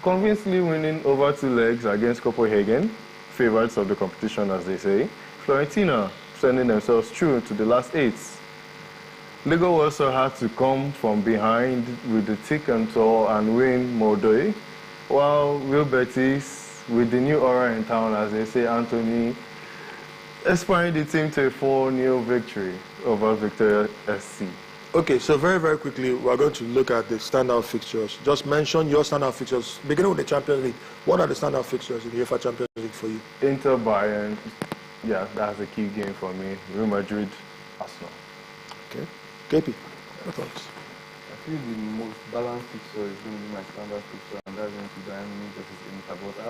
[SPEAKER 3] convincingly winning over 2 legs against Copenhagen, favourites of the competition as they say. Fiorentina sending themselves through to the last 8. Lego also had to come from behind with the tick and toe and win Molde, while Real Betis, with the new aura in town, as they say, Anthony, aspiring the team to a 4-0 victory over Victoria SC.
[SPEAKER 1] Okay, so very, very quickly, we're going to look at the standout fixtures. Just mention your standout fixtures. Beginning with the Champions League, what are the standout fixtures in the UEFA Champions League for you?
[SPEAKER 3] Inter Bayern, yeah, that's a key game for me. Real Madrid, Arsenal.
[SPEAKER 1] Okay. KP, your thoughts?
[SPEAKER 2] I feel the most balanced fixture is going to be my standard fixture, and that's going to be Bayern Munich versus Inter. But I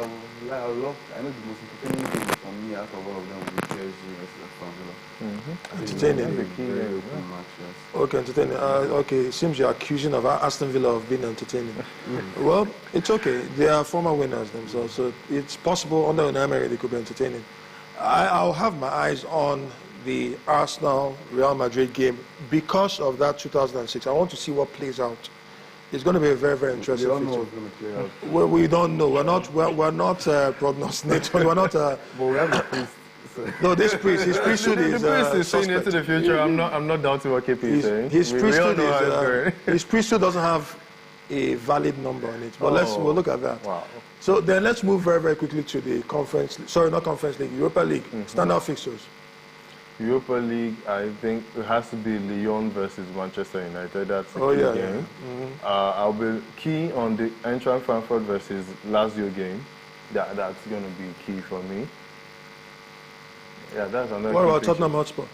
[SPEAKER 2] know the most entertaining game for me out of all of them will be PSG versus Aston Villa.
[SPEAKER 1] Entertaining.
[SPEAKER 2] Very open match, yes.
[SPEAKER 1] Okay, entertaining. Okay, it seems you're accusing of Aston Villa of being entertaining. Well, it's okay. They are former winners themselves, so it's possible under an Emery they could be entertaining. I'll have my eyes on the Arsenal-Real Madrid game because of that 2006. I want to see what plays out. It's going to be a very, very interesting
[SPEAKER 2] We don't know
[SPEAKER 1] feature.
[SPEAKER 2] what's going to play out.
[SPEAKER 1] Well, we don't know. We're not prognosticators. We're not.
[SPEAKER 2] But we have a priest. So.
[SPEAKER 1] No, this priest. His priesthood is
[SPEAKER 3] The priest is seeing
[SPEAKER 1] suspect.
[SPEAKER 3] into the future. I'm not doubting what KP is saying.
[SPEAKER 1] His priesthood
[SPEAKER 3] we all know how it's
[SPEAKER 1] is.
[SPEAKER 3] going.
[SPEAKER 1] His priesthood doesn't have a valid number on it. But we'll look at that.
[SPEAKER 3] Wow.
[SPEAKER 1] So then let's move very, very quickly to the Conference. Sorry, not Conference League. Europa League. Standout fixtures.
[SPEAKER 3] Europa League, I think it has to be Lyon versus Manchester United. That's a key game. I'll be key on the Eintracht Frankfurt versus Lazio game. That's going to be key for me. Yeah, that's another.
[SPEAKER 1] What about Tottenham Hotspur?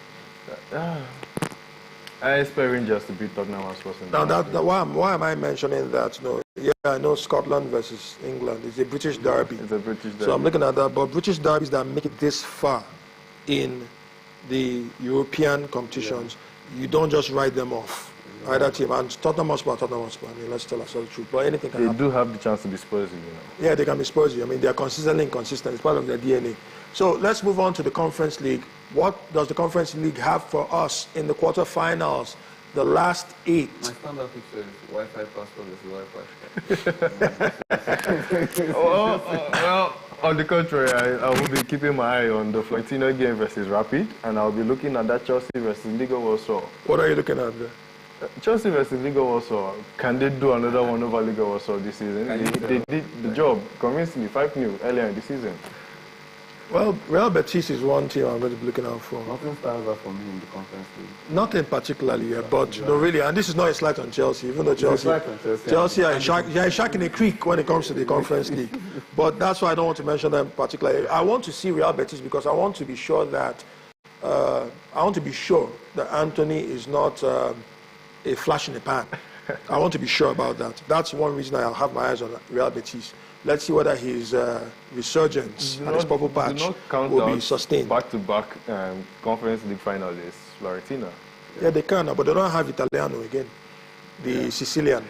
[SPEAKER 3] I expect Rangers to beat Tottenham Hotspur.
[SPEAKER 1] Now, why am I mentioning that? No, yeah, I know Scotland versus England. It's a British derby.
[SPEAKER 3] It's a British derby.
[SPEAKER 1] So I'm looking at that. But British derbies that make it this far in the European competitions, you don't just write them off. Either team. And Tottenham Hotspur. I mean, let's tell ourselves the truth. But anything can happen.
[SPEAKER 3] They do have the chance to be Spursy, you know.
[SPEAKER 1] Yeah, they can be Spursy. I mean, they are consistently inconsistent. It's part of their DNA. So let's move on to the Conference League. What does the Conference League have for us in the quarterfinals, the last 8?
[SPEAKER 2] My standard fixture is Wi-Fi passport versus Wi-Fi.
[SPEAKER 3] Well, on the contrary, I will be keeping my eye on the Fiorentina game versus Rapid, and I'll be looking at that Chelsea versus Liga Warsaw.
[SPEAKER 1] What are you looking at there?
[SPEAKER 3] Chelsea versus Liga Warsaw. Can they do another one over Liga Warsaw this season? They did the job convincingly, 5-0 earlier in the season.
[SPEAKER 1] Well, Real Betis is one team I'm going to be looking out for.
[SPEAKER 2] Nothing stands out for me in the Conference League.
[SPEAKER 1] Nothing particularly, yeah, but no, really, and this is not a slight on Chelsea, even though Chelsea are a shark in a creek when it comes to the Conference League. But that's why I don't want to mention them particularly. I want to see Real Betis because I want to be sure that Anthony is not a flash in the pan. I want to be sure about that. That's one reason I'll have my eyes on Real Betis. Let's see whether his resurgence and his purple patch will be sustained.
[SPEAKER 3] Back-to-back Conference League finalists, Fiorentina.
[SPEAKER 1] Yeah, they can, but they don't have Italiano again, the Sicilian,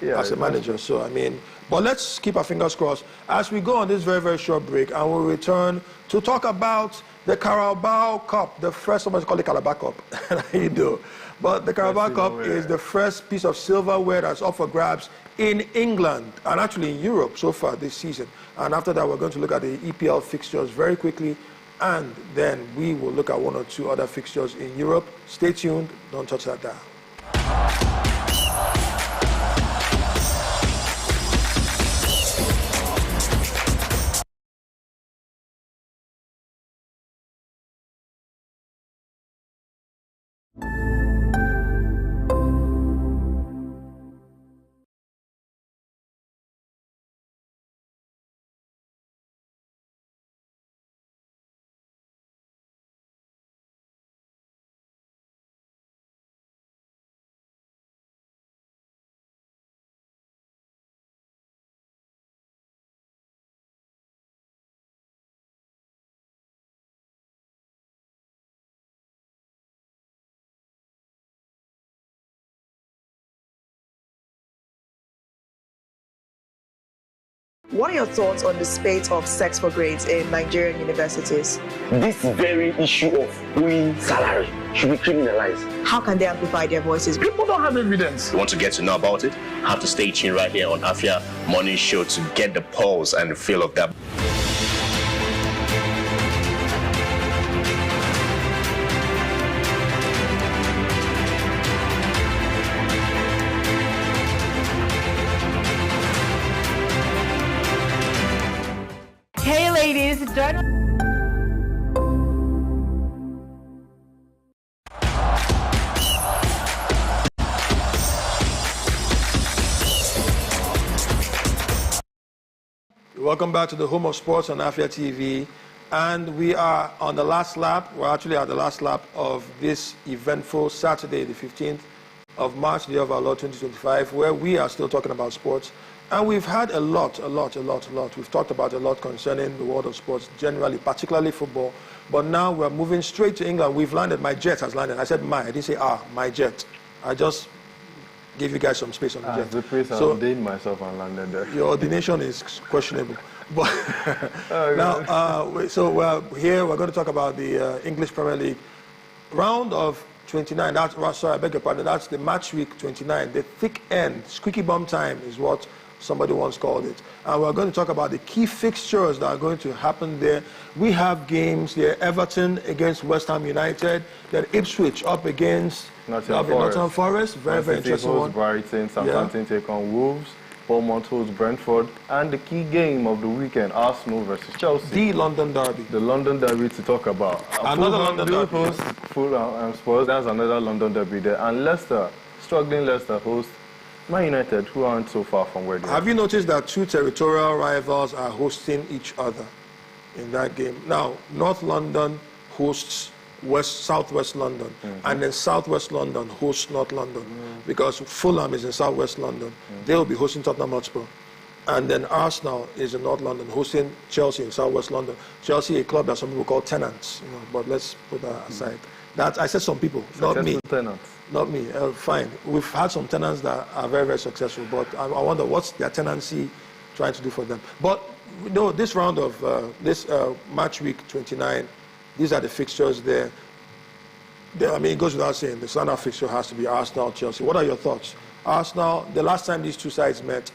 [SPEAKER 1] as a manager. So, I mean, but let's keep our fingers crossed as we go on this very, very short break, and we'll return to talk about the Carabao Cup, the first, somebody call it Carabao Cup. You do. But the Carabao Cup is the first piece of silverware that's up for grabs in England and actually in Europe so far this season. And after that, we're going to look at the EPL fixtures very quickly, and then we will look at one or two other fixtures in Europe. Stay tuned. Don't touch that dial.
[SPEAKER 8] What are your thoughts on the spate of sex for grades in Nigerian universities?
[SPEAKER 9] This very issue of owing salary should be criminalized.
[SPEAKER 8] How can they amplify their voices?
[SPEAKER 1] People don't have evidence.
[SPEAKER 10] You want to get to know about it? Have to stay tuned right here on Afia Morning Show to get the pulse and the feel of that.
[SPEAKER 6] Hey ladies,
[SPEAKER 1] Welcome back to the home of sports on Afia TV. And we are on the last lap. We're actually at the last lap of this eventful Saturday, the 15th of March, the year of our Lord 2025, where we are still talking about sports. And we've had a lot. We've talked about a lot concerning the world of sports generally, particularly football. But now we're moving straight to England. We've landed. My jet has landed. I said my. I didn't say my jet. I just gave you guys some space on the jet.
[SPEAKER 3] The place I ordained myself and landed there.
[SPEAKER 1] Your ordination is questionable. But now, so we're here. We're going to talk about the English Premier League round of 29. Sorry, I beg your pardon. That's the match week 29. The thick end, squeaky bum time is what somebody once called it. And we're going to talk about the key fixtures that are going to happen there. We have games there: Everton against West Ham United, then Ipswich up against Nottingham Forest. Very interesting one.
[SPEAKER 3] Brighton, Southampton take on Wolves. Bournemouth holds Brentford, and the key game of the weekend, Arsenal versus Chelsea.
[SPEAKER 1] The London Derby.
[SPEAKER 3] The London Derby to talk about.
[SPEAKER 1] Another London Derby.
[SPEAKER 3] Host Fulham and Spurs. That's another London Derby there. And Leicester, struggling Leicester, host Man United, who aren't so far from where they are.
[SPEAKER 1] Have you noticed that two territorial rivals are hosting each other in that game? Now, North London hosts Southwest London, and then Southwest London hosts North London, because Fulham is in Southwest London. They'll be hosting Tottenham Hotspur, and then Arsenal is in North London hosting Chelsea in Southwest London. Chelsea, a club that some people call tenants, but let's put that aside. That I said some people, not me.
[SPEAKER 3] Tenants.
[SPEAKER 1] Not me. Fine. We've had some tenants that are very successful, but I wonder what's their tenancy trying to do for them. But this round of this match week 29. These are the fixtures there. I mean, it goes without saying, the standout fixture has to be Arsenal, Chelsea. What are your thoughts? Arsenal, the last time these two sides met,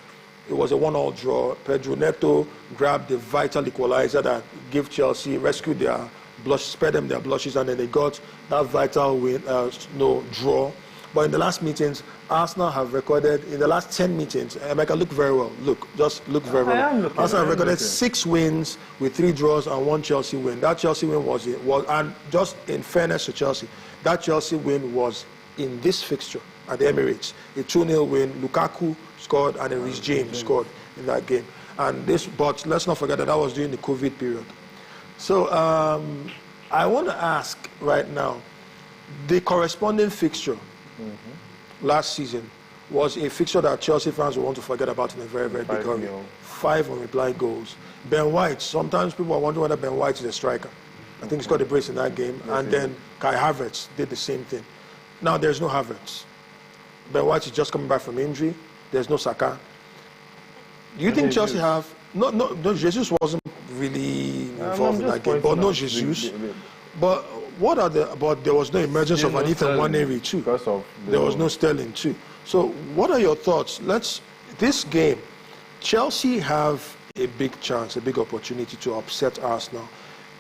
[SPEAKER 1] it was a 1-1 draw. Pedro Neto grabbed the vital equalizer that gave Chelsea, rescued their blushes, spared them their blushes, and then they got that vital win, draw. But in the last meetings, Arsenal have recorded, in the last 10 meetings, Emeka, look very well. Just look very well. Arsenal have recorded 6 wins with 3 draws and 1 Chelsea win. That Chelsea win was and just in fairness to Chelsea, that Chelsea win was in this fixture at the Emirates. A 2-0 win. Lukaku scored and then Reece James scored in that game. But let's not forget that was during the COVID period. So I want to ask right now, the corresponding fixture last season was a fixture that Chelsea fans will want to forget about in a very big hurry. 5 unreplied goals. Ben White, sometimes people are wondering whether Ben White is a striker. I think he scored a brace in that game. And then Kai Havertz did the same thing. Now there's no Havertz. Ben White is just coming back from injury. There's no Saka. Do you think Chelsea have... No, Jesus wasn't really involved in that game. But no Jesus. But but there was no emergence of an Ethan Nwaneri too. There was no Sterling too. So what are your thoughts? This game, Chelsea have a big chance, a big opportunity to upset Arsenal.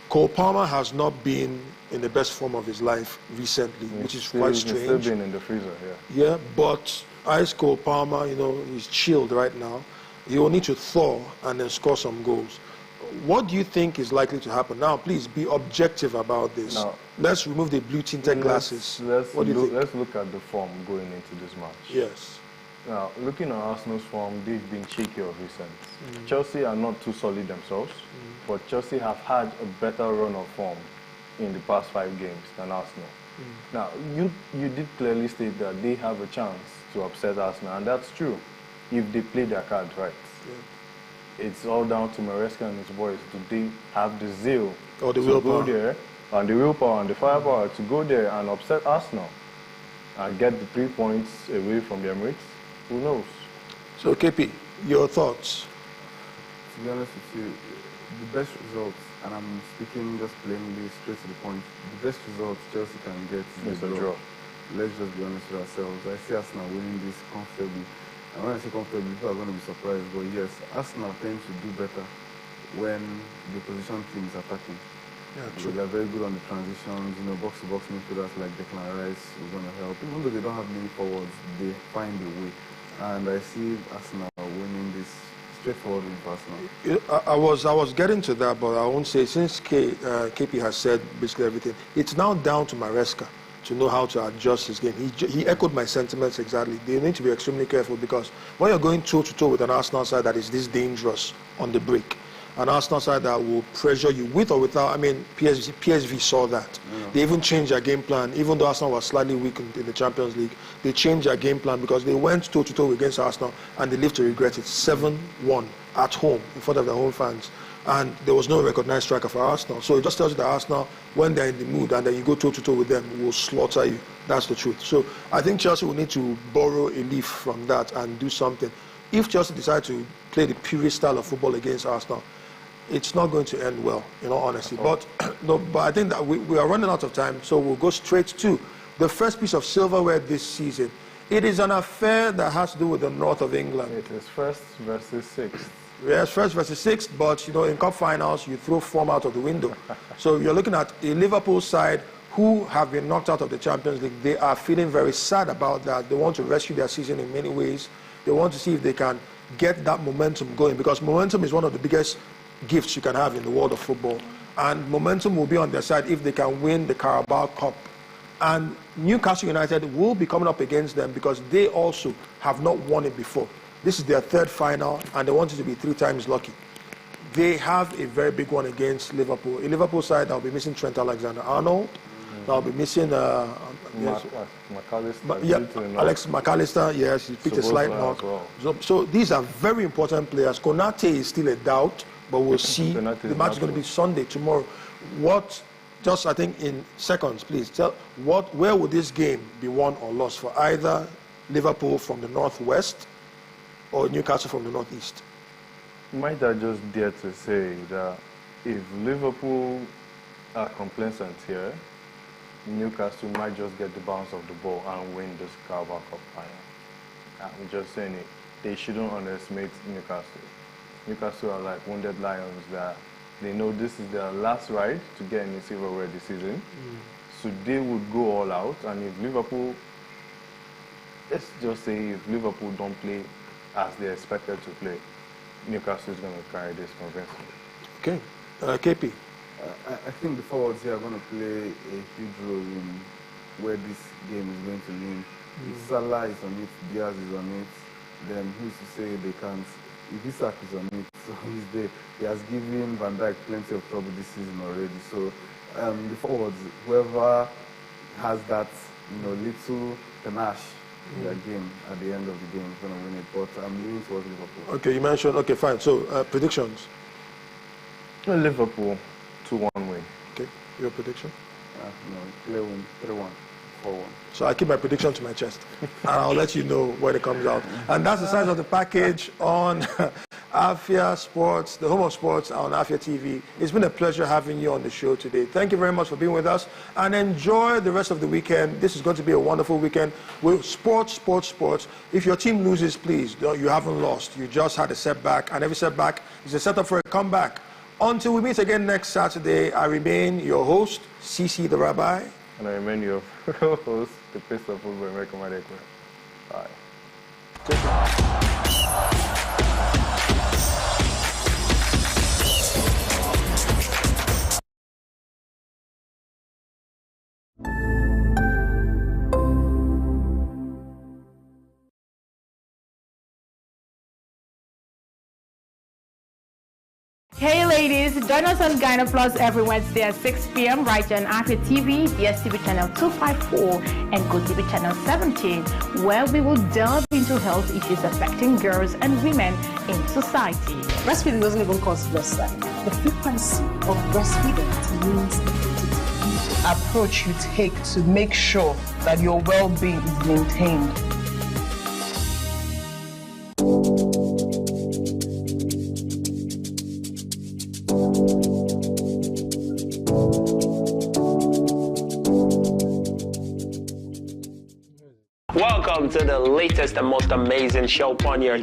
[SPEAKER 1] Cole Palmer has not been in the best form of his life recently, which is quite strange.
[SPEAKER 3] He's still been in the freezer,
[SPEAKER 1] yeah, but Ice Cole Palmer, he's chilled right now. He will need to thaw and then score some goals. What do you think is likely to happen? Now, please be objective about this. Now, let's remove the blue-tinted glasses. What do you think?
[SPEAKER 3] Let's look at the form going into this match.
[SPEAKER 1] Yes.
[SPEAKER 3] Now, looking at Arsenal's form, they've been shaky of recent. Chelsea are not too solid themselves, but Chelsea have had a better run of form in the past 5 games than Arsenal. Now, you did clearly state that they have a chance to upset Arsenal, and that's true if they play their cards right. It's all down to Maresca and his boys. Do they have the zeal
[SPEAKER 1] to
[SPEAKER 3] go there, and the willpower and the firepower to go there and upset Arsenal and get the 3 points away from the Emirates? Who knows?
[SPEAKER 1] So, KP, your thoughts?
[SPEAKER 2] be honest with you, the best results, and I'm speaking just plainly, straight to the point, the best results Chelsea can get is a draw. Let's just be honest with ourselves. I see Arsenal winning this comfortably. And when I say comfortably, people are going to be surprised, but yes, Arsenal tends to do better when the opposition team is attacking. Yeah, true. They are very good on the transitions, box-to-box midfielders like Declan Rice is going to help. Even though they don't have many forwards, they find a way. And I see Arsenal winning this straightforward win for Arsenal.
[SPEAKER 1] I was getting to that, but I won't say, since KP has said basically everything, it's now down to Maresca to know how to adjust his game. He echoed my sentiments exactly. They need to be extremely careful, because when you're going toe-to-toe with an Arsenal side that is this dangerous on the break, an Arsenal side that will pressure you with or without, PSV saw that. Yeah. They even changed their game plan. Even though Arsenal was slightly weak in the Champions League, they changed their game plan because they went toe-to-toe against Arsenal and they lived to regret it. 7-1 at home in front of their home fans. And there was no recognized striker for Arsenal. So it just tells you that Arsenal, when they're in the mood and then you go toe-to-toe with them, will slaughter you. That's the truth. So I think Chelsea will need to borrow a leaf from that and do something. If Chelsea decide to play the purest style of football against Arsenal, it's not going to end well, in all honesty. But I think that we are running out of time, so we'll go straight to the first piece of silverware this season. It is an affair that has to do with the north of England.
[SPEAKER 3] It is first versus sixth.
[SPEAKER 1] Yes, first versus sixth, but in cup finals, you throw form out of the window. So you're looking at a Liverpool side who have been knocked out of the Champions League. They are feeling very sad about that. They want to rescue their season in many ways. They want to see if they can get that momentum going, because momentum is one of the biggest gifts you can have in the world of football, and momentum will be on their side if they can win the Carabao Cup. And Newcastle United will be coming up against them because they also have not won it before. This is their third final and they want it to be 3 times lucky. They have a very big one against Liverpool. A Liverpool side that will be missing Trent Alexander-Arnold, that will be missing
[SPEAKER 3] McAllister.
[SPEAKER 1] Alex McAllister, yes, he picked a slight knock. Well. So these are very important players. Konate is still a doubt, but we'll see. The match is going to be Sunday, tomorrow. Just I think in seconds, please, where would this game be won or lost for either Liverpool from the northwest or Newcastle from the northeast?
[SPEAKER 3] Might I just dare to say that if Liverpool are complacent here, Newcastle might just get the bounce of the ball and win this Carabao Cup final. I'm just saying it. They shouldn't underestimate Newcastle. Newcastle are like wounded lions that they know this is their last ride to get any silverware this season. So they would go all out. And if Liverpool, let's just say if Liverpool don't play as they expected to play, Newcastle is going to carry this convincingly.
[SPEAKER 1] Okay. KP?
[SPEAKER 2] I think the forwards here are going to play a huge role in where this game is going to lean. If Salah is on it, Diaz is on it, then who's to say they can't? If Isak is on it, so he's there. He has given Van Dijk plenty of trouble this season already. So the forwards, whoever has that little panache in their game at the end of the game is going to win it. But I'm leaning towards Liverpool.
[SPEAKER 1] Okay, you mentioned, okay, fine. So predictions?
[SPEAKER 3] Liverpool, 2-1 win.
[SPEAKER 1] Okay, your prediction?
[SPEAKER 2] Clear win, 3-1. 4-1.
[SPEAKER 1] So I keep my prediction to my chest, and I'll let you know when it comes out. And that's the size of the package on Afia Sports, the home of sports on Afia TV. It's been a pleasure having you on the show today. Thank you very much for being with us, and enjoy the rest of the weekend. This is going to be a wonderful weekend with sports. If your team loses, please, you haven't lost. You just had a setback, and every setback is a setup for a comeback. Until we meet again next Saturday, I remain your host, CC the Rabbi.
[SPEAKER 3] And I remain your host, the Prince of Football, American Madekwe. Bye.
[SPEAKER 1] Take care.
[SPEAKER 6] Hey ladies, join us on Gyna Plus every Wednesday at 6 p.m. right here on Afia TV, DSTV channel 254 and GoTV channel 17, where we will delve into health issues affecting girls and women in society.
[SPEAKER 8] Breastfeeding doesn't even cause breast size. The frequency of breastfeeding means the approach you take to make sure that your well-being is maintained.
[SPEAKER 11] to the latest and most amazing show on your